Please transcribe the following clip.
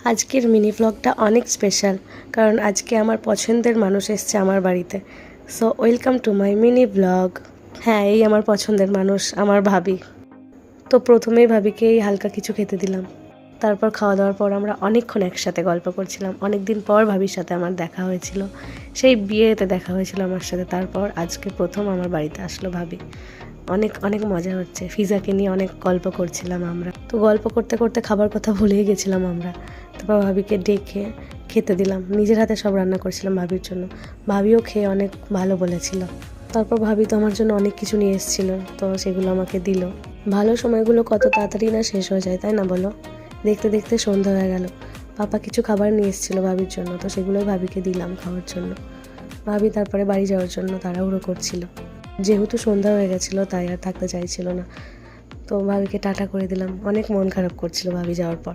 আজকের মিনি ব্লগটা অনেক স্পেশাল, কারণ আজকে আমার পছন্দের মানুষ এসছে আমার বাড়িতে। So welcome to my mini blog. হ্যাঁ, এই আমার পছন্দের মানুষ, আমার ভাবি। তো প্রথমেই ভাবিকে এই হালকা কিছু খেতে দিলাম। তারপর খাওয়া দাওয়ার পর আমরা অনেকক্ষণ একসাথে গল্প করছিলাম। অনেক দিন পর ভাবির সাথে আমার দেখা হয়েছিল, সেই বিয়েতে দেখা হয়েছিল আমার সাথে। তারপর আজকে প্রথম আমার বাড়িতে আসলো ভাবি। অনেক অনেক মজা হচ্ছে। ফিজাকে নিয়ে অনেক গল্প করছিলাম আমরা। তো গল্প করতে করতে খাবার কথা ভুলেই গেছিলাম আমরা। তারপর ভাবিকে ডেকে খেতে দিলাম। নিজের হাতে সব রান্না করছিলাম ভাবির জন্য। ভাবিও খেয়ে অনেক ভালো বলেছিল। তারপর ভাবি তো আমার জন্য অনেক কিছু নিয়ে এসেছিলো, তো সেগুলো আমাকে দিল। ভালো সময়গুলো কত তাড়াতাড়ি না শেষ হয়ে যায়, তাই না বলো? দেখতে দেখতে সন্ধ্যা হয়ে গেল। পাপা কিছু খাবার নিয়ে এসেছিলো ভাবির জন্য, তো সেগুলোই ভাবিকে দিলাম খাওয়ার জন্য। ভাবি তারপরে বাড়ি যাওয়ার জন্য তাড়াহুড়ো করছিল। যেহেতু সন্ধ্যা হয়ে গেছিলো তাই আর থাকতে চাইছিল না। তো ভাবিকে টাটা করে দিলাম। অনেক মন খারাপ করছিল ভাবি যাওয়ার পর।